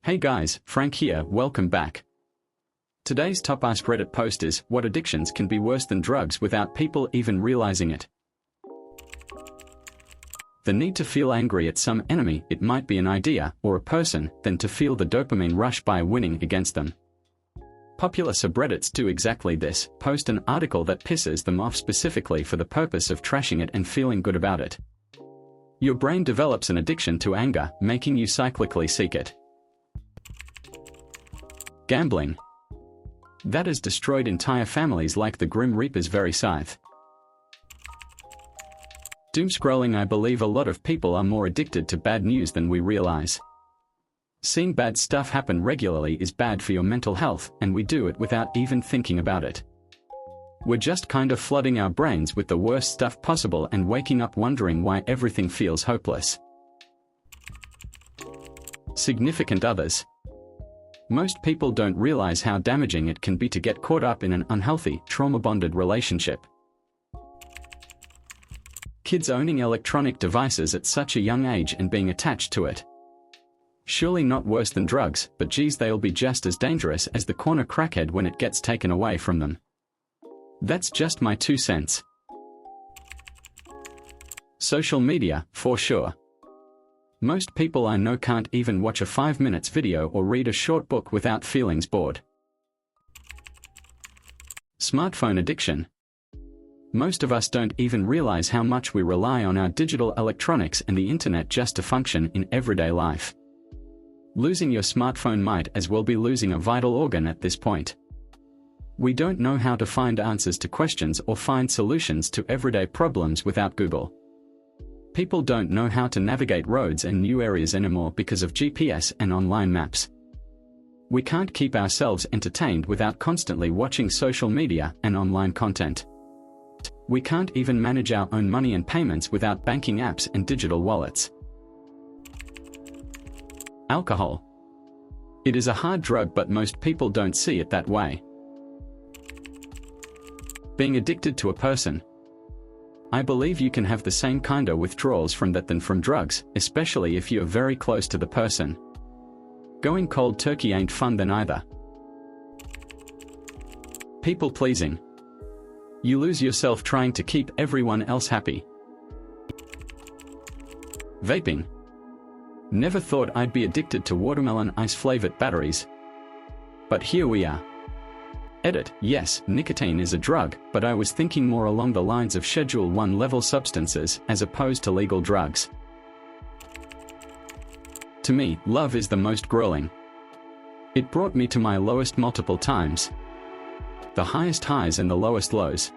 Hey guys, Frank here, welcome back. Today's top AskReddit post is, what addictions can be worse than drugs without people even realizing it? The need to feel angry at some enemy, it might be an idea, or a person, than to feel the dopamine rush by winning against them. Popular subreddits do exactly this, post an article that pisses them off specifically for the purpose of trashing it and feeling good about it. Your brain develops an addiction to anger, making you cyclically seek it. Gambling. That has destroyed entire families like the Grim Reaper's very scythe. Doomscrolling. I believe a lot of people are more addicted to bad news than we realize. Seeing bad stuff happen regularly is bad for your mental health, and we do it without even thinking about it. We're just kind of flooding our brains with the worst stuff possible and waking up wondering why everything feels hopeless. Significant others. Most people don't realize how damaging it can be to get caught up in an unhealthy, trauma-bonded relationship. Kids owning electronic devices at such a young age and being attached to it. Surely not worse than drugs, but geez, they'll be just as dangerous as the corner crackhead when it gets taken away from them. That's just my 2 cents. Social media, for sure. Most people I know can't even watch a 5 minutes video or read a short book without feeling bored. Smartphone addiction. Most of us don't even realize how much we rely on our digital electronics and the internet just to function in everyday life. Losing your smartphone might as well be losing a vital organ at this point. We don't know how to find answers to questions or find solutions to everyday problems without Google. People don't know how to navigate roads and new areas anymore because of GPS and online maps. We can't keep ourselves entertained without constantly watching social media and online content. We can't even manage our own money and payments without banking apps and digital wallets. Alcohol. It is a hard drug, but most people don't see it that way. Being addicted to a person. I believe you can have the same kind of withdrawals from that than from drugs, especially if you're very close to the person. Going cold turkey ain't fun then either. People pleasing. You lose yourself trying to keep everyone else happy. Vaping. Never thought I'd be addicted to watermelon ice-flavored batteries. But here we are. Edit, yes, nicotine is a drug, but I was thinking more along the lines of Schedule 1 level substances as opposed to legal drugs. To me, love is the most grueling. It brought me to my lowest multiple times. The highest highs and the lowest lows.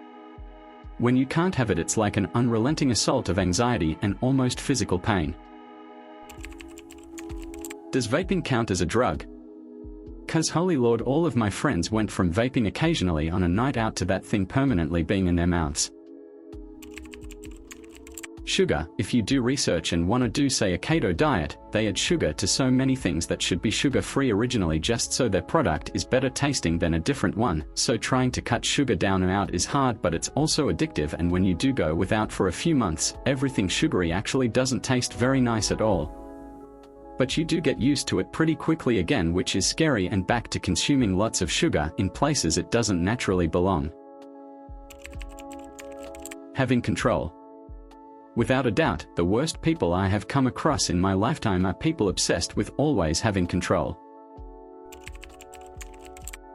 When you can't have it, it's like an unrelenting assault of anxiety and almost physical pain. Does vaping count as a drug? 'Cause holy lord, all of my friends went from vaping occasionally on a night out to that thing permanently being in their mouths. Sugar. If you do research and wanna do say a keto diet, they add sugar to so many things that should be sugar-free originally just so their product is better tasting than a different one, so trying to cut sugar down and out is hard, but it's also addictive, and when you do go without for a few months, everything sugary actually doesn't taste very nice at all. But you do get used to it pretty quickly again, which is scary, and back to consuming lots of sugar in places it doesn't naturally belong. Having control. Without a doubt, the worst people I have come across in my lifetime are people obsessed with always having control.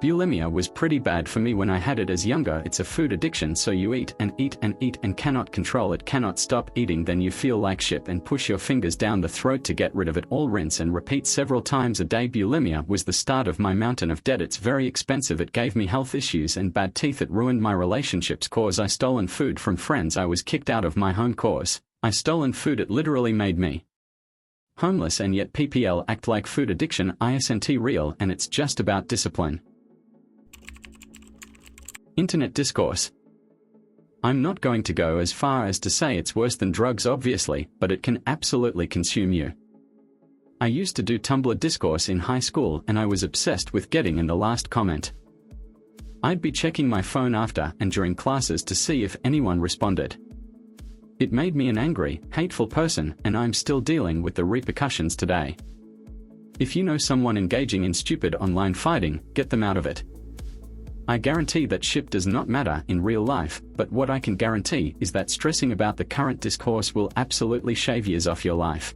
Bulimia was pretty bad for me when I had it as younger. It's a food addiction, so you eat and eat and eat and cannot control it, cannot stop eating, then you feel like shit and push your fingers down the throat to get rid of it all, rinse and repeat several times a day. Bulimia was the start of my mountain of debt. It's very expensive, it gave me health issues and bad teeth, it ruined my relationships cause I stolen food from friends, I was kicked out of my home cause I stolen food, it literally made me homeless, and yet PPL act like food addiction isn't real, and it's just about discipline. Internet discourse. I'm not going to go as far as to say it's worse than drugs obviously, but it can absolutely consume you. I used to do Tumblr discourse in high school and I was obsessed with getting in the last comment. I'd be checking my phone after and during classes to see if anyone responded. It made me an angry, hateful person, and I'm still dealing with the repercussions today. If you know someone engaging in stupid online fighting, get them out of it. I guarantee that shit does not matter in real life, but what I can guarantee is that stressing about the current discourse will absolutely shave years off your life.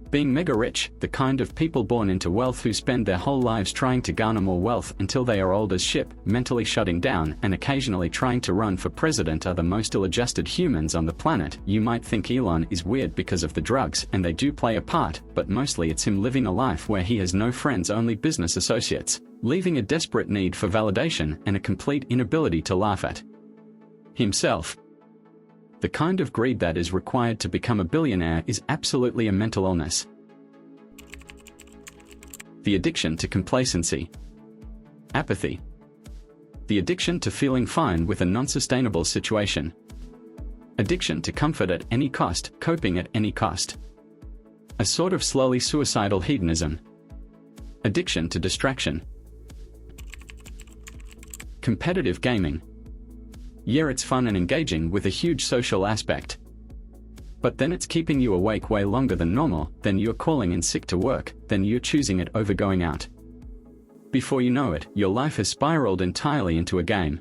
Being mega rich, the kind of people born into wealth who spend their whole lives trying to garner more wealth until they are old as shit, mentally shutting down and occasionally trying to run for president are the most ill-adjusted humans on the planet. You might think Elon is weird because of the drugs, and they do play a part, but mostly it's him living a life where he has no friends, only business associates, leaving a desperate need for validation and a complete inability to laugh at himself. The kind of greed that is required to become a billionaire is absolutely a mental illness. The addiction to complacency. Apathy. The addiction to feeling fine with a non-sustainable situation. Addiction to comfort at any cost, coping at any cost. A sort of slowly suicidal hedonism. Addiction to distraction. Competitive gaming. Yeah, it's fun and engaging with a huge social aspect. But then it's keeping you awake way longer than normal, then you're calling in sick to work, then you're choosing it over going out. Before you know it, your life has spiraled entirely into a game.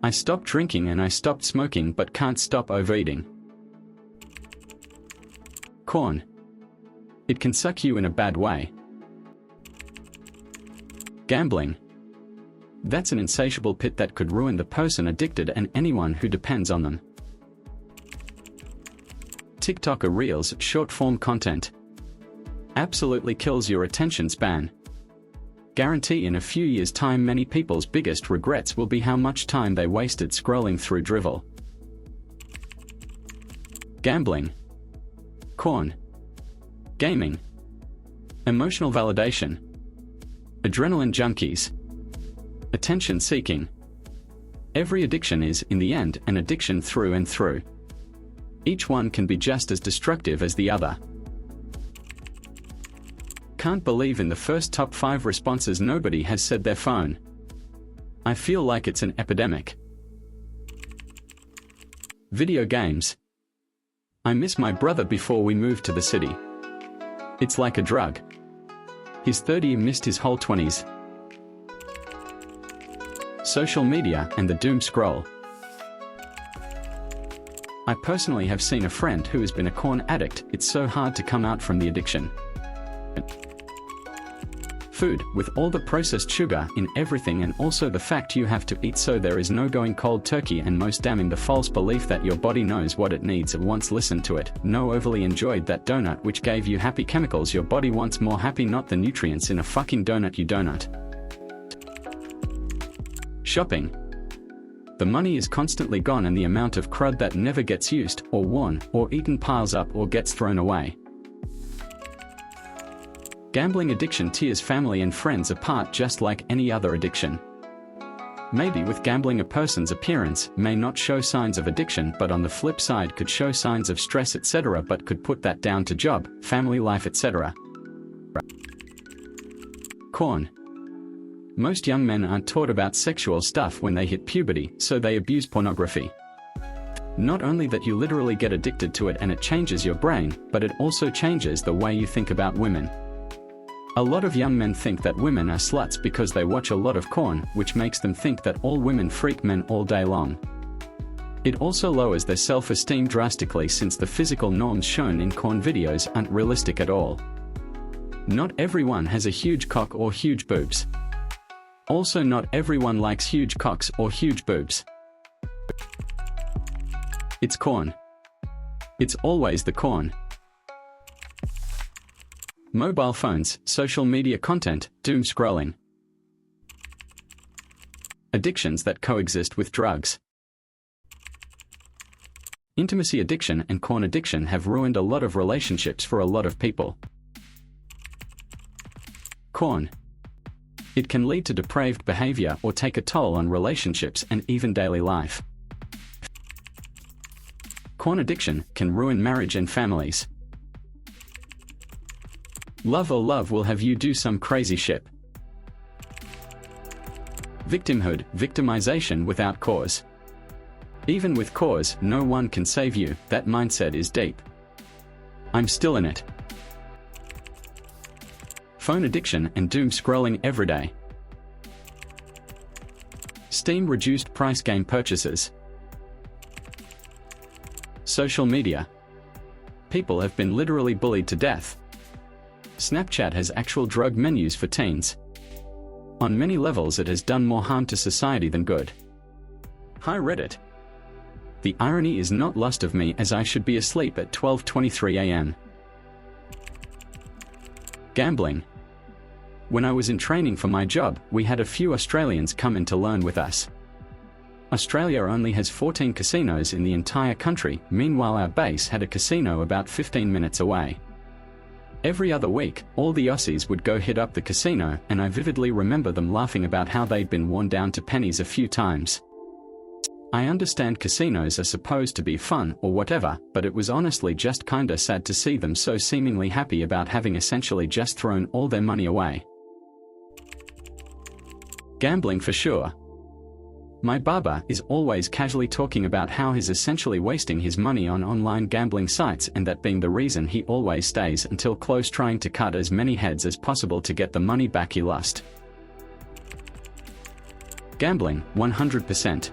I stopped drinking and I stopped smoking but can't stop overeating. Corn. It can suck you in a bad way. Gambling. That's an insatiable pit that could ruin the person addicted and anyone who depends on them. TikTok or Reels, short-form content. Absolutely kills your attention span. Guarantee in a few years' time many people's biggest regrets will be how much time they wasted scrolling through drivel. Gambling. Corn. Gaming. Emotional validation. Adrenaline junkies. Attention seeking. Every addiction is, in the end, an addiction through and through. Each one can be just as destructive as the other. Can't believe in the first top 5 responses nobody has said their phone. I feel like it's an epidemic. Video games. I miss my brother before we moved to the city. It's like a drug. His 30 missed his whole 20s. Social media and the doom scroll. I personally have seen a friend who has been a corn addict. It's so hard to come out from the addiction. Food, with all the processed sugar in everything and also the fact you have to eat, so there is no going cold turkey, and most damning the false belief that your body knows what it needs. Once listened to it. No, overly enjoyed that donut which gave you happy chemicals. Your body wants more happy, not the nutrients in a fucking donut, you donut. Shopping. The money is constantly gone and the amount of crud that never gets used, or worn, or eaten piles up or gets thrown away. Gambling addiction tears family and friends apart just like any other addiction. Maybe with gambling a person's appearance may not show signs of addiction, but on the flip side could show signs of stress etc., but could put that down to job, family life etc. Corn. Most young men aren't taught about sexual stuff when they hit puberty, so they abuse pornography. Not only that you literally get addicted to it and it changes your brain, but it also changes the way you think about women. A lot of young men think that women are sluts because they watch a lot of corn, which makes them think that all women freak men all day long. It also lowers their self-esteem drastically, since the physical norms shown in corn videos aren't realistic at all. Not everyone has a huge cock or huge boobs. Also, not everyone likes huge cocks or huge boobs. It's corn. It's always the corn. Mobile phones, social media content, doom scrolling. Addictions that coexist with drugs. Intimacy addiction and corn addiction have ruined a lot of relationships for a lot of people. Corn. It can lead to depraved behavior or take a toll on relationships and even daily life. Corn addiction can ruin marriage and families. Love or love will have you do some crazy shit. Victimhood, victimization without cause. Even with cause, no one can save you. That mindset is deep. I'm still in it. Phone addiction and doom scrolling every day. Steam reduced price game purchases. Social media. People have been literally bullied to death. Snapchat has actual drug menus for teens. On many levels it has done more harm to society than good. Hi Reddit. The irony is not lost of me as I should be asleep at 12:23 a.m. Gambling. When I was in training for my job, we had a few Australians come in to learn with us. Australia only has 14 casinos in the entire country, meanwhile our base had a casino about 15 minutes away. Every other week, all the Aussies would go hit up the casino, and I vividly remember them laughing about how they'd been worn down to pennies a few times. I understand casinos are supposed to be fun or whatever, but it was honestly just kinda sad to see them so seemingly happy about having essentially just thrown all their money away. Gambling for sure. My barber is always casually talking about how he's essentially wasting his money on online gambling sites, and that being the reason he always stays until close trying to cut as many heads as possible to get the money back he lost. Gambling, 100%.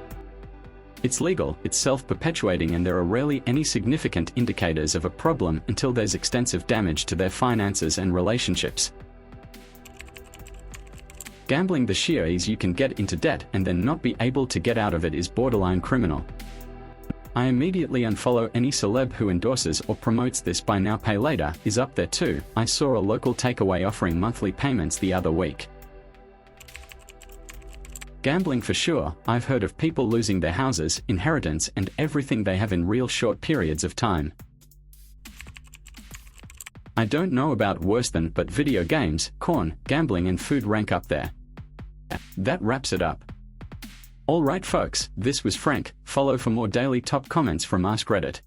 It's legal, it's self-perpetuating, and there are rarely any significant indicators of a problem until there's extensive damage to their finances and relationships. Gambling the sheer ease you can get into debt and then not be able to get out of it is borderline criminal. I immediately unfollow any celeb who endorses or promotes this buy now pay later is up there too. I saw a local takeaway offering monthly payments the other week. Gambling for sure. I've heard of people losing their houses, inheritance, and everything they have in real short periods of time. I don't know about worse than, but video games, corn, gambling and food rank up there. That wraps it up. Alright folks, this was Frank. Follow for more daily top comments from AskReddit.